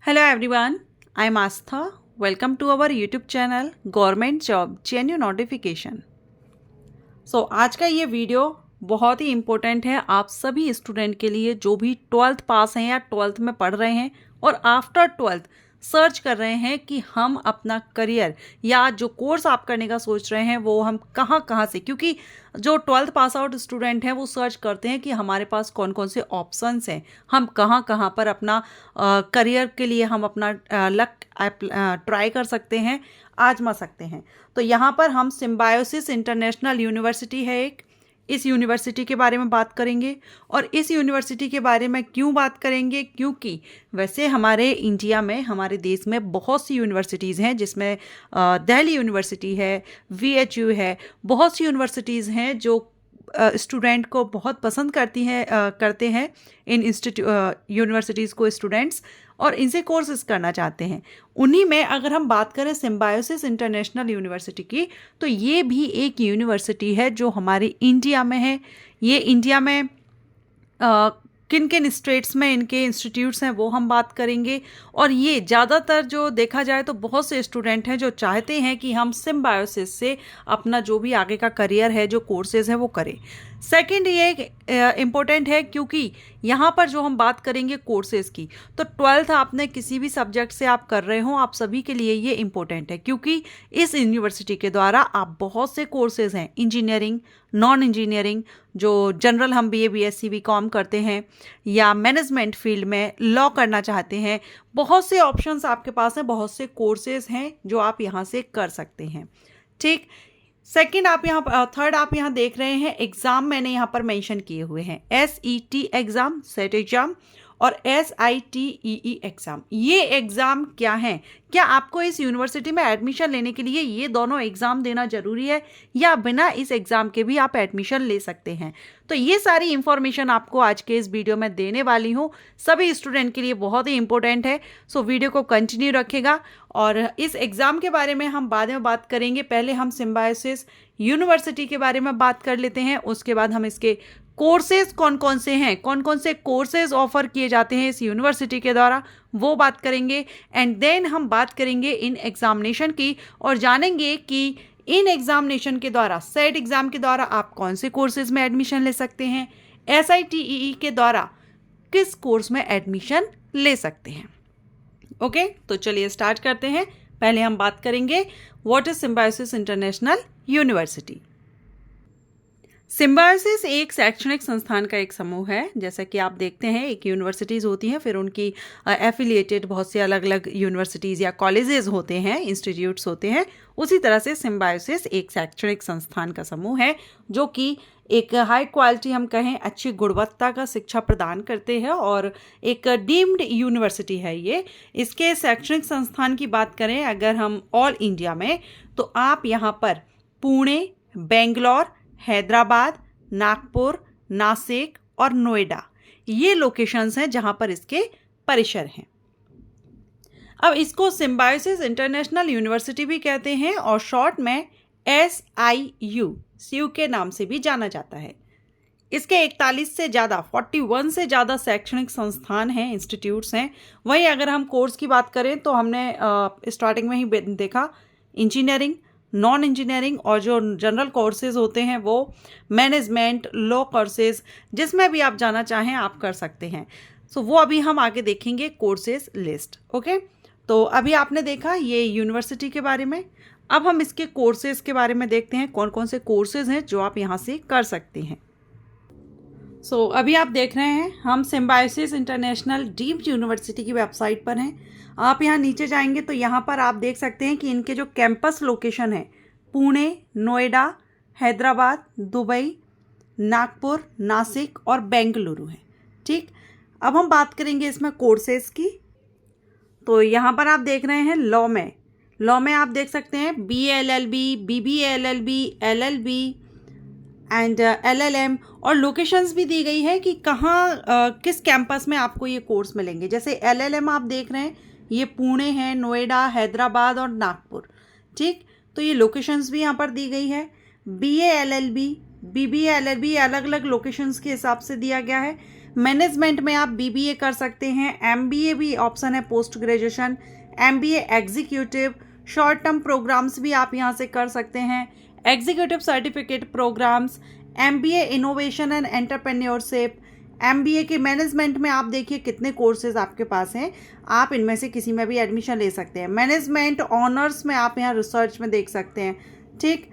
Hello everyone, I am Astha. Welcome to our YouTube channel Government Job Genuine Notification. So आज का ये video बहुत ही important है आप सभी स्टूडेंट के लिए जो भी 12th पास हैं या 12th में पढ़ रहे हैं और आफ्टर 12th सर्च कर रहे हैं कि हम अपना करियर या जो कोर्स आप करने का सोच रहे हैं वो हम कहाँ से, क्योंकि जो 12th पास आउट स्टूडेंट हैं वो सर्च करते हैं कि हमारे पास कौन कौन से ऑप्शंस हैं, हम कहाँ पर अपना करियर के लिए हम अपना लक ट्राई कर सकते हैं, आजमा सकते हैं। तो यहाँ पर हम सिम्बायोसिस इंटरनेशनल यूनिवर्सिटी है एक, इस यूनिवर्सिटी के बारे में बात करेंगे। और इस यूनिवर्सिटी के बारे में क्यों बात करेंगे, क्योंकि वैसे हमारे इंडिया में, हमारे देश में बहुत सी यूनिवर्सिटीज़ हैं, जिसमें दिल्ली यूनिवर्सिटी है, VHU है, बहुत सी यूनिवर्सिटीज़ हैं जो स्टूडेंट को बहुत पसंद करते हैं इन यूनिवर्सिटीज़ को स्टूडेंट्स, और इनसे कोर्सेज करना चाहते हैं। उन्हीं में अगर हम बात करें सिम्बायोसिस इंटरनेशनल यूनिवर्सिटी की, तो ये भी एक यूनिवर्सिटी है जो हमारे इंडिया में है। ये इंडिया में किन किन स्टेट्स में इनके इंस्टीट्यूट्स हैं वो हम बात करेंगे। और ये ज़्यादातर जो देखा जाए तो बहुत से स्टूडेंट हैं जो चाहते हैं कि हम सिम्बायोसिस से अपना जो भी आगे का करियर है, जो कोर्सेज है वो करें। सेकंड ये इम्पोर्टेंट है क्योंकि यहाँ पर जो हम बात करेंगे कोर्सेज़ की, तो 12th आपने किसी भी सब्जेक्ट से आप कर रहे हो, आप सभी के लिए ये इम्पोर्टेंट है क्योंकि इस यूनिवर्सिटी के द्वारा आप बहुत से कोर्सेज़ हैं, इंजीनियरिंग, नॉन इंजीनियरिंग, जो जनरल हम BA BSc BCom करते हैं, या मैनेजमेंट फील्ड में लॉ करना चाहते हैं, बहुत से ऑप्शंस आपके पास हैं, बहुत से कोर्सेज हैं जो आप यहाँ से कर सकते हैं। ठीक, सेकंड थर्ड आप यहाँ देख रहे हैं एग्ज़ाम मैंने यहाँ पर मेंशन किए हुए हैं, SET एग्ज़ाम, सेट एग्ज़ाम, और SITEE एग्ज़ाम। ये एग्ज़ाम क्या हैं? क्या आपको इस यूनिवर्सिटी में एडमिशन लेने के लिए ये दोनों एग्ज़ाम देना ज़रूरी है या बिना इस एग्ज़ाम के भी आप एडमिशन ले सकते हैं? तो ये सारी इन्फॉर्मेशन आपको आज के इस वीडियो में देने वाली हूँ, सभी स्टूडेंट के लिए बहुत ही इंपॉर्टेंट है। सो वीडियो को कंटिन्यू रखेगा और इस एग्ज़ाम के बारे में हम बाद में बात करेंगे। पहले हम सिम्बायोसिस यूनिवर्सिटी के बारे में बात कर लेते हैं, उसके बाद हम इसके कोर्सेज कौन कौन से हैं, कौन कौन से कोर्सेज ऑफर किए जाते हैं इस यूनिवर्सिटी के द्वारा, वो बात करेंगे। एंड देन हम बात करेंगे इन एग्जामिनेशन की और जानेंगे कि इन एग्जामिनेशन के द्वारा, सेट एग्ज़ाम के द्वारा आप कौन से कोर्सेज में एडमिशन ले सकते हैं, SITEE के द्वारा किस कोर्स में एडमिशन ले सकते हैं। ओके, तो चलिए स्टार्ट करते हैं। पहले हम बात करेंगे what is symbiosis international university. Symbiosis एक शैक्षणिक संस्थान का एक समूह है। जैसा कि आप देखते हैं, एक यूनिवर्सिटीज़ होती हैं, फिर उनकी एफिलिएटेड बहुत से अलग अलग यूनिवर्सिटीज़ या कॉलेजेस होते हैं, इंस्टीट्यूट्स होते हैं। उसी तरह से सिम्बायोसिस एक शैक्षणिक संस्थान का समूह है जो कि एक हाई क्वालिटी, हम कहें अच्छी गुणवत्ता का शिक्षा प्रदान करते हैं और एक डीम्ड यूनिवर्सिटी है ये। इसके शैक्षणिक संस्थान की बात करें अगर हम ऑल इंडिया में, तो आप यहाँ पर पुणे, बेंगलोर, हैदराबाद, नागपुर, नासिक और नोएडा, ये लोकेशंस हैं जहां पर इसके परिसर हैं। अब इसको सिम्बायोसिस इंटरनेशनल यूनिवर्सिटी भी कहते हैं और शॉर्ट में SIU के नाम से भी जाना जाता है। इसके 41 से ज़्यादा, 41 से ज़्यादा शैक्षणिक संस्थान हैं, इंस्टीट्यूट्स हैं। वहीं अगर हम कोर्स की बात करें तो हमने स्टार्टिंग में ही देखा इंजीनियरिंग, नॉन इंजीनियरिंग और जो जनरल कोर्सेज होते हैं वो मैनेजमेंट, लॉ कोर्सेज, जिसमें भी आप जाना चाहें आप कर सकते हैं। सो वो अभी हम आगे देखेंगे कोर्सेज लिस्ट। ओके, तो अभी आपने देखा ये यूनिवर्सिटी के बारे में। अब हम इसके कोर्सेज के बारे में देखते हैं, कौन कौन से कोर्सेज हैं जो आप यहाँ से कर सकते हैं। सो अभी आप देख रहे हैं हम सिम्बायोसिस इंटरनेशनल डीम्ड यूनिवर्सिटी की वेबसाइट पर हैं। आप यहाँ नीचे जाएंगे तो यहाँ पर आप देख सकते हैं कि इनके जो कैंपस लोकेशन है पुणे, नोएडा, हैदराबाद, दुबई, नागपुर, नासिक और बेंगलुरु है। ठीक, अब हम बात करेंगे इसमें कोर्सेज की। तो यहाँ पर आप देख रहे हैं लॉ में आप देख सकते हैं BA LLB, BBA LLB, LLB and LLM, और लोकेशंस भी दी गई है कि कहाँ किस कैंपस में आपको ये कोर्स मिलेंगे। जैसे LLM आप देख रहे हैं, ये पुणे है, नोएडा, हैदराबाद और नागपुर। ठीक, तो ये लोकेशंस भी यहाँ पर दी गई है। BA LLB, BBA LLB अलग अलग लोकेशंस के हिसाब से दिया गया है। मैनेजमेंट में आप बीबीए कर सकते हैं, एमबीए भी ऑप्शन है post graduation, MBA executive, short term programs भी आप यहाँ से कर सकते हैं, executive certificate programs, MBA innovation and entrepreneurship. MBA के मैनेजमेंट में आप देखिए कितने कोर्सेज आपके पास हैं, आप इनमें से किसी में भी एडमिशन ले सकते हैं। मैनेजमेंट ऑनर्स में आप यहाँ रिसर्च में देख सकते हैं, ठीक,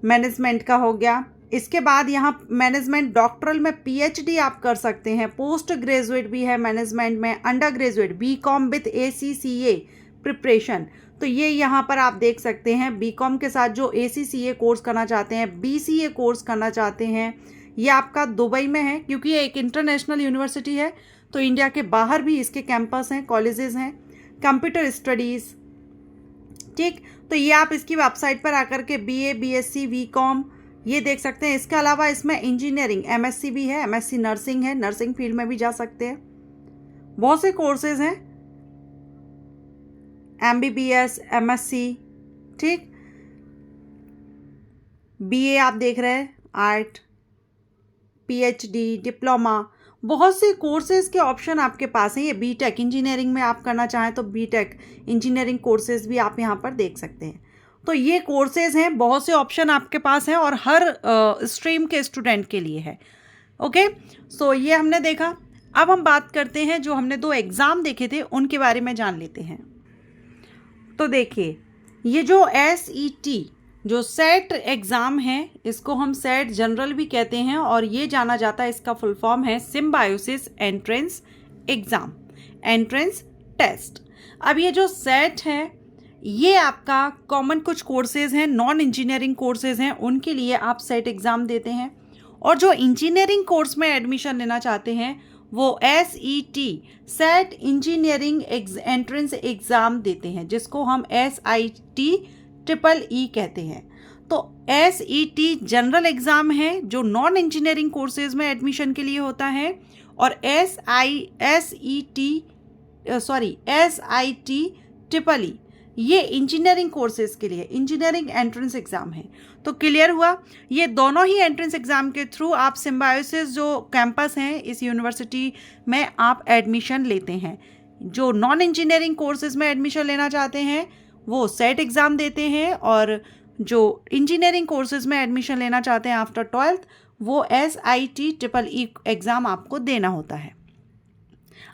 मैनेजमेंट का हो गया। इसके बाद यहाँ मैनेजमेंट डॉक्टरल में पीएचडी आप कर सकते हैं, पोस्ट ग्रेजुएट भी है मैनेजमेंट में, under graduate BCom with ACCA preparation. तो ये यहाँ पर आप देख सकते हैं बीकॉम के साथ जो एसीसीए कोर्स करना चाहते हैं, बीसीए कोर्स करना चाहते हैं, ये आपका दुबई में है क्योंकि ये एक इंटरनेशनल यूनिवर्सिटी है, तो इंडिया के बाहर भी इसके कैंपस हैं, कॉलेजेस हैं। कंप्यूटर स्टडीज़, ठीक, तो ये आप इसकी वेबसाइट पर आकर के बीए, बीएससी, बीकॉम ये देख सकते हैं। इसके अलावा इसमें इंजीनियरिंग एमएससी भी है, एमएससी नर्सिंग है, नर्सिंग फील्ड में भी जा सकते हैं। बहुत से कोर्सेज हैं, एमबीबीएस, एमएससी, ठीक, बीए आप देख रहे हैं, आर्ट, पीएचडी, डिप्लोमा, बहुत से कोर्सेज के ऑप्शन आपके पास हैं। ये बीटेक इंजीनियरिंग में आप करना चाहें तो बीटेक इंजीनियरिंग कोर्सेज भी आप यहाँ पर देख सकते हैं। तो ये कोर्सेज हैं, बहुत से ऑप्शन आपके पास हैं और हर स्ट्रीम के स्टूडेंट के लिए है। ओके, सो ये हमने देखा। अब हम बात करते हैं, जो हमने 2 एग्ज़ाम देखे थे उनके बारे में जान लेते हैं। तो देखिए, ये जो SET जो सेट एग्ज़ाम है, इसको हम सेट जनरल भी कहते हैं और ये जाना जाता है, इसका फुल फॉर्म है Symbiosis entrance exam, entrance test. अब ये जो सेट है ये आपका कॉमन कुछ कोर्सेज़ हैं, नॉन इंजीनियरिंग कोर्सेज़ हैं, उनके लिए आप सेट एग्ज़ाम देते हैं। और जो इंजीनियरिंग कोर्स में एडमिशन लेना चाहते हैं वो SET set engineering entrance exam देते हैं, जिसको हम SIT कहते हैं। तो SET जनरल एग्ज़ाम है जो नॉन इंजीनियरिंग कोर्सेज़ में एडमिशन के लिए होता है, और SIT ये इंजीनियरिंग कोर्सेज़ के लिए इंजीनियरिंग एंट्रेंस एग्ज़ाम है। तो क्लियर हुआ, ये दोनों ही एंट्रेंस एग्ज़ाम के थ्रू आप सिम्बायोसिस जो कैंपस हैं इस यूनिवर्सिटी में आप एडमिशन लेते हैं। जो नॉन इंजीनियरिंग कोर्सेज़ में एडमिशन लेना चाहते हैं वो सेट एग्ज़ाम देते हैं, और जो इंजीनियरिंग कोर्सेज़ में एडमिशन लेना चाहते हैं आफ्टर 12th वो SIT एग्ज़ाम आपको देना होता है।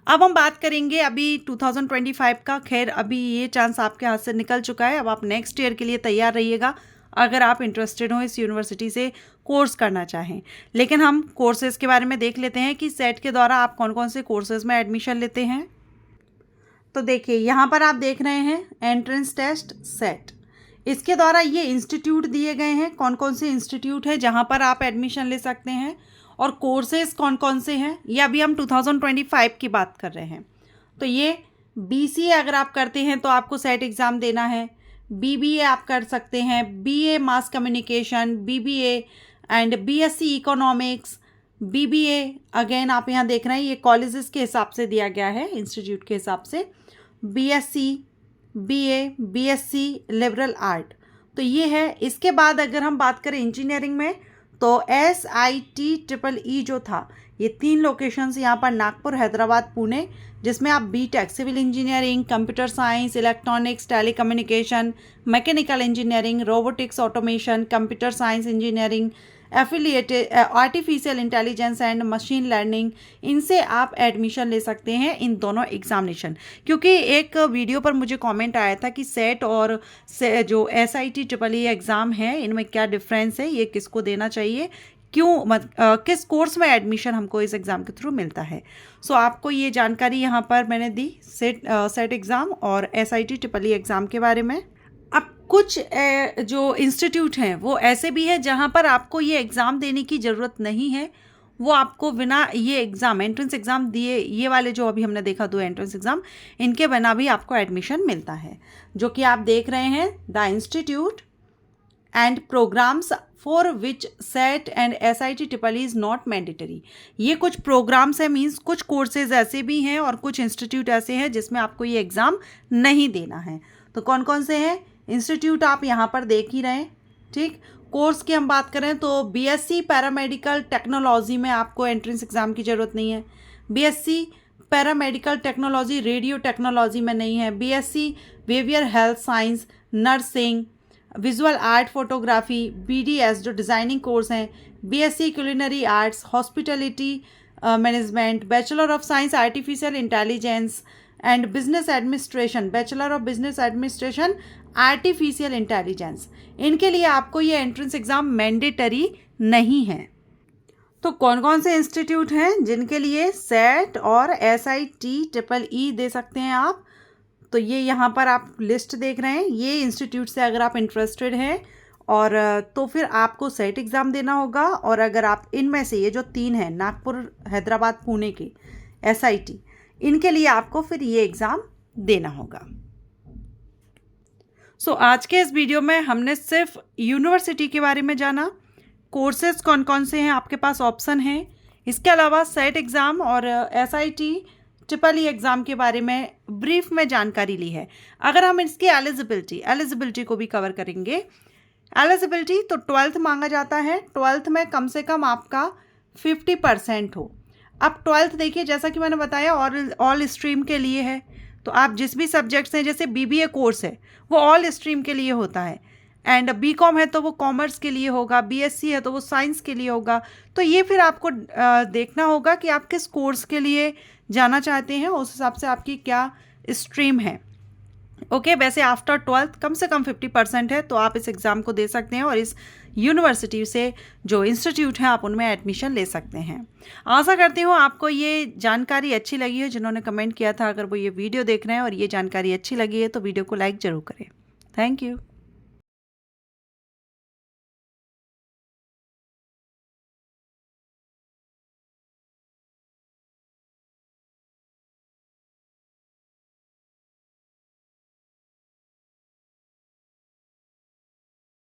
अब हम बात करेंगे अभी 2025 का। खैर अभी ये चांस आपके हाथ से निकल चुका है, अब आप नेक्स्ट ईयर के लिए तैयार रहिएगा अगर आप इंटरेस्टेड हो इस यूनिवर्सिटी से कोर्स करना चाहें। लेकिन हम कोर्सेज़ के बारे में देख लेते हैं कि सेट के द्वारा आप कौन कौन से कोर्सेज़ में एडमिशन लेते हैं। तो देखिए, यहाँ पर आप देख रहे हैं एंट्रेंस टेस्ट सेट, इसके द्वारा ये इंस्टीट्यूट दिए गए हैं, कौन कौन से इंस्टीट्यूट है जहाँ पर आप एडमिशन ले सकते हैं और कोर्सेज़ कौन कौन से हैं। ये अभी हम 2025 की बात कर रहे हैं। तो ये BCA अगर आप करते हैं तो आपको सेट एग्ज़ाम देना है, BBA आप कर सकते हैं, BA mass communication, BBA and BSc economics, BBA again आप यहाँ देख रहे हैं ये कॉलेजेस के हिसाब से दिया गया है, इंस्टीट्यूट के हिसाब से, BSc, BA, BSc liberal art, तो ये है। इसके बाद अगर हम बात करें इंजीनियरिंग में तो SIT जो था, ये 3 लोकेशंस यहाँ पर नागपुर, हैदराबाद, पुणे, जिसमें आप BTech civil engineering, computer science, electronics, telecommunication, mechanical engineering, robotics, automation, computer science engineering, affiliated artificial intelligence and machine learning, इनसे आप एडमिशन ले सकते हैं इन दोनों एग्जामिनेशन। क्योंकि एक वीडियो पर मुझे कमेंट आया था कि सेट और जो SIT एग्ज़ाम है इनमें क्या डिफरेंस है, ये किसको देना चाहिए, क्यों किस कोर्स में एडमिशन हमको इस एग्ज़ाम के थ्रू मिलता है। सो आपको ये जानकारी यहाँ पर मैंने दी सेट एग्ज़ाम और SIT एग्ज़ाम के बारे में। अब कुछ जो इंस्टीट्यूट हैं वो ऐसे भी हैं जहाँ पर आपको ये एग्ज़ाम देने की ज़रूरत नहीं है, वो आपको बिना ये एग्ज़ाम एंट्रेंस एग्ज़ाम दिए, ये वाले जो अभी हमने देखा 2 एंट्रेंस एग्ज़ाम, इनके बिना भी आपको एडमिशन मिलता है, जो कि आप देख रहे हैं the institute and programs for which SET and SIT is not mandatory. ये कुछ प्रोग्राम्स हैं, मीन्स कुछ कोर्सेज ऐसे भी हैं और कुछ इंस्टीट्यूट ऐसे हैं जिसमें आपको ये एग्ज़ाम नहीं देना है। तो कौन कौन से हैं इंस्टीट्यूट आप यहाँ पर देख ही रहे हैं, ठीक। कोर्स की हम बात करें तो बीएससी पैरामेडिकल टेक्नोलॉजी में आपको एंट्रेंस एग्ज़ाम की ज़रूरत नहीं है। BSc paramedical technology radio technology में नहीं है। BSc behaviour health science, nursing, visual art photography, BDS जो डिज़ाइनिंग कोर्स हैं, BSc culinary arts, hospitality management, bachelor of science artificial intelligence and business administration, bachelor of business administration artificial intelligence, इनके लिए आपको ये entrance exam mandatory नहीं है। तो कौन कौन से इंस्टीट्यूट हैं जिनके लिए सेट और SIT EEE दे सकते हैं आप, तो ये यहाँ पर आप लिस्ट देख रहे हैं। ये इंस्टीट्यूट से अगर आप इंटरेस्टेड हैं और तो फिर आपको सेट एग्ज़ाम देना होगा, और अगर आप इनमें से ये जो 3 हैं नागपुर, हैदराबाद, पुणे के SIT, इनके लिए आपको फिर ये एग्ज़ाम देना होगा। सो आज के इस वीडियो में हमने सिर्फ यूनिवर्सिटी के बारे में जाना, कोर्सेज कौन कौन से हैं आपके पास ऑप्शन हैं, इसके अलावा सेट एग्ज़ाम और SIT EEE एग्ज़ाम के बारे में ब्रीफ में जानकारी ली है। अगर हम इसकी एलिजिबिलिटी को भी कवर करेंगे। एलिजिबिलिटी तो 12th मांगा जाता है, 12th में कम से कम आपका 50% हो। अब 12th देखिए, जैसा कि मैंने बताया ऑल स्ट्रीम के लिए है, तो आप जिस भी सब्जेक्ट्स हैं, जैसे BBA कोर्स है वो ऑल स्ट्रीम के लिए होता है, एंड BCom है तो वो कॉमर्स के लिए होगा, BSc है तो वो साइंस के लिए होगा। तो ये फिर आपको देखना होगा कि आप किस कोर्स के लिए जाना चाहते हैं, उस हिसाब से आपकी क्या स्ट्रीम है। ओके, वैसे आफ्टर 12th कम से कम 50% है, तो आप इस एग्ज़ाम को दे सकते हैं और इस यूनिवर्सिटी से जो इंस्टीट्यूट हैं आप उनमें एडमिशन ले सकते हैं। आशा करती हूँ आपको ये जानकारी अच्छी लगी है। जिन्होंने कमेंट किया था, अगर वो ये वीडियो देख रहे हैं और ये जानकारी अच्छी लगी है तो वीडियो को लाइक ज़रूर करें। Thank you.